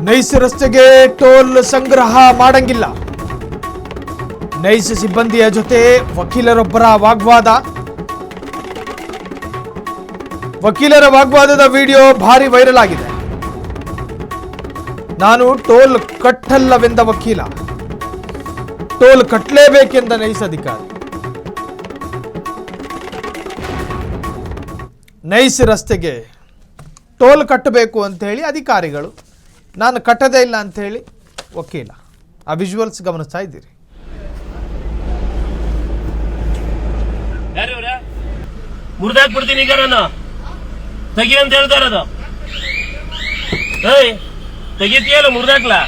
Nice ರಸ್ತೆಗೆ toll ಸಂಗ್ರಹ ಮಾಡಂಗಿಲ್ಲ. ನೈಸ್ ಸಿಬ್ಬಂದಿಯ ಜೊತೆ ವಕೀಲರೊಬ್ಬರ ವಾಗ್ವಾದ. ವಕೀಲರ ವಾಗ್ವಾದದ ವಿಡಿಯೋ ಭಾರಿ ವೈರಲ್ ಆಗಿದೆ. ನಾನು ಟೋಲ್ ಕಟ್ಟಲ್ಲವೆಂದ ವಕೀಲ, ಟೋಲ್ ಕಟ್ಟಲೇಬೇಕೆಂದ ನೈಸ್ ಅಧಿಕಾರಿ. ನೈಸ್ ರಸ್ತೆಗೆ ಟೋಲ್ ಕಟ್ಟಬೇಕು ಅಂತ ಹೇಳಿ ಅಧಿಕಾರಿಗಳು, ನಾನು ಕಟ್ಟದೇ ಇಲ್ಲ ಅಂತ ಹೇಳಿ ವಕೀಲ. ಆ ವಿಜುವಲ್ಸ್ ಗಮನಿಸ್ತಾ ಇದ್ದೀರಿ. ಮುರಿದಾಕ್ಬಿಡ್ತೀನಿ ಈಗ ನಾನು, ತೆಗಿ ಅಂತ ಹೇಳ್ತಾರದು. ತೆಗಿತೀಯಲ್ಲ, ಮುರಿದಾಕ್ಲಾ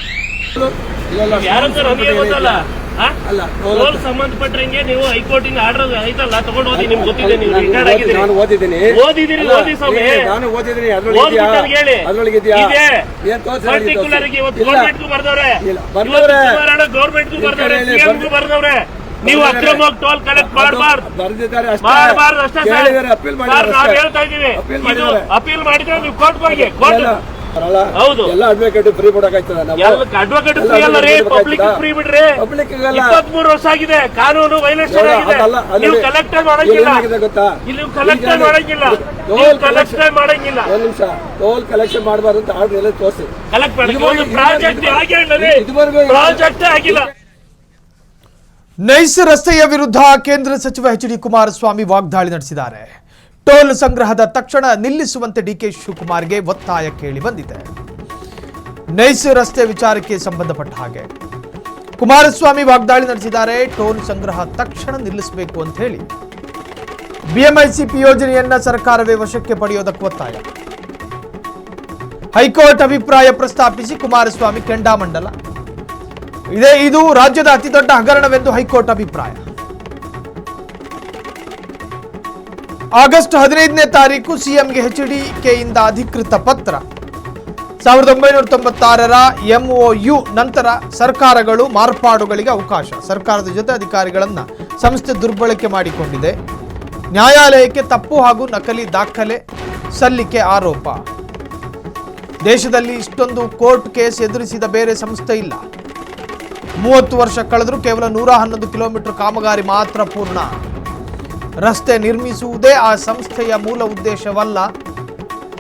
ಯಾರಂತ ನಮಗೆ ಗೊತ್ತಲ್ಲ. ಟೋಲ್ ಸಂಬಂಧಪಟ್ಟಂಗೆ ನೀವು ಹೈಕೋರ್ಟಿನ ಆರ್ಡರ್ ಐತಲ್ಲ ತಗೊಂಡು ಓದಿ. ನಿಮ್ಗೆ ಗೊತ್ತಿದೆ, ನೀವು ರಿಟೈರ್ಡ್ ಆಗಿದ್ದೀರಿ, ಓದಿದಿರಿ. ಓದಿ ಸ್ವಾಮಿ, ಹೇಳಿ ಪರ್ಟಿಕ್ಯುಲರ್ ಇವತ್ತು ಗೌರ್ಮೆಂಟ್ಗೂ ಬರ್ದವ್ರೆ, ಗೌರ್ಮೆಂಟ್ಗೂ ಬರ್ದವ್ರೆ, ಸಿಎಂಗೂ ಬರ್ದವ್ರೆ. ನೀವು ಅಕ್ರಮವಾಗಿ ಟೋಲ್ ಕಲೆಕ್ಟ್ ಮಾಡಬಾರ್ದು ಅಷ್ಟೇ ಸರ್. ನಾವು ಹೇಳ್ತಾ ಇದೀವಿ, ಅಪೀಲ್ ಮಾಡಿದ್ರೆ ನೀವು ಕೋರ್ಟ್ ಹೋಗಿ. ಕೋರ್ಟ್ ಹೌದು, ಎಲ್ಲ ಅಡ್ವೊಕೇಟ್ ಫ್ರೀ ಅಡ್ವೊಕೇಟ್ ಫ್ರೀ ಅಲ್ಲ ರೀ, ಪಬ್ಲಿಕ್ ಫ್ರೀ ಬಿಡ್ರಿ. 23 ವರ್ಷ ಆಗಿದೆ, ಕಾನೂನು ವೈಲೇಷನ್ ಆಗಿದೆ. ನೀವು ಕಲೆಕ್ಟರ್ ಮಾಡಂಗಿಲ್ಲ, ಇಲ್ಲಿ ಕಲೆಕ್ಟರ್ ಮಾಡಂಗಿಲ್ಲ, ಒಂದ್ ನಿಮಿಷ. ಟೋಲ್ ಕಲೆಕ್ಷನ್ ಮಾಡಬಾರ್ದು ಅಂತ ಆರ್ಡರ್ ಎಲ್ಲ ತೋರಿಸಿ. ಕಲೆಕ್ಟ್ ಮಾಡಿ ಪ್ರಾಜೆಕ್ಟ್ ಆಗಿಲ್ಲ. ನೈಸ್ ರಸ್ತೆಯ ವಿರುದ್ಧ ಕೇಂದ್ರ ಸಚಿವ ಎಚ್.ಡಿ. ಕುಮಾರಸ್ವಾಮಿ ವಾಗ್ದಾಳಿ ನಡೆಸಿದ್ದಾರೆ. ಟೋಲ್ ಸಂಗ್ರಹದ ತಕ್ಷಣ ನಿಲ್ಲಿಸುವಂತೆ ಡಿಕೆ ಶಿವಕುಮಾರ್ಗೆ ಒತ್ತಾಯ ಕೇಳಿ ಬಂದಿದೆ. ನೈಸ್ ರಸ್ತೆ ವಿಚಾರಕ್ಕೆ ಸಂಬಂಧಪಟ್ಟ ಹಾಗೆ ಕುಮಾರಸ್ವಾಮಿ ವಾಗ್ದಾಳಿ ನಡೆಸಿದ್ದಾರೆ. ಟೋಲ್ ಸಂಗ್ರಹ ತಕ್ಷಣ ನಿಲ್ಲಿಸಬೇಕು ಅಂತ ಹೇಳಿ ಬಿಎಂಐಸಿಪಿ ಯೋಜನೆಯನ್ನ ಸರ್ಕಾರವೇ ವಶಕ್ಕೆ ಪಡೆಯೋದಕ್ಕೆ ಒತ್ತಾಯ. ಹೈಕೋರ್ಟ್ ಅಭಿಪ್ರಾಯ ಪ್ರಸ್ತಾಪಿಸಿ ಕುಮಾರಸ್ವಾಮಿ ಕೆಂಡಾಮಂಡಲ. ಇದು ರಾಜ್ಯದ ಅತಿದೊಡ್ಡ ಹಗರಣವೆಂದು ಹೈಕೋರ್ಟ್ ಅಭಿಪ್ರಾಯ. ಆಗಸ್ಟ್ 15ನೇ ತಾರೀಕು ಸಿಎಂಗೆ ಎಚ್ಡಿಕೆಯಿಂದ ಅಧಿಕೃತ ಪತ್ರ. 1996ರ MOU ನಂತರ ಸರ್ಕಾರಗಳು ಮಾರ್ಪಾಡುಗಳಿಗೆ ಅವಕಾಶ. ಸರ್ಕಾರದ ಜೊತೆ ಅಧಿಕಾರಿಗಳನ್ನ ಸಂಸ್ಥೆ ದುರ್ಬಳಕೆ ಮಾಡಿಕೊಂಡಿದೆ. ನ್ಯಾಯಾಲಯಕ್ಕೆ ತಪ್ಪು ಹಾಗೂ ನಕಲಿ ದಾಖಲೆ ಸಲ್ಲಿಕೆ ಆರೋಪ. ದೇಶದಲ್ಲಿ ಇಷ್ಟೊಂದು ಕೋರ್ಟ್ ಕೇಸ್ ಎದುರಿಸಿದ ಬೇರೆ ಸಂಸ್ಥೆ ಇಲ್ಲ. 30 ವರ್ಷ ಕಳೆದರೂ ಕೇವಲ 111 ಕಿಲೋಮೀಟರ್ ಕಾಮಗಾರಿ ಮಾತ್ರ ಪೂರ್ಣ. ರಸ್ತೆ ನಿರ್ಮಿಸುವುದೇ ಆ ಸಂಸ್ಥೆಯ ಮೂಲ ಉದ್ದೇಶವಲ್ಲ.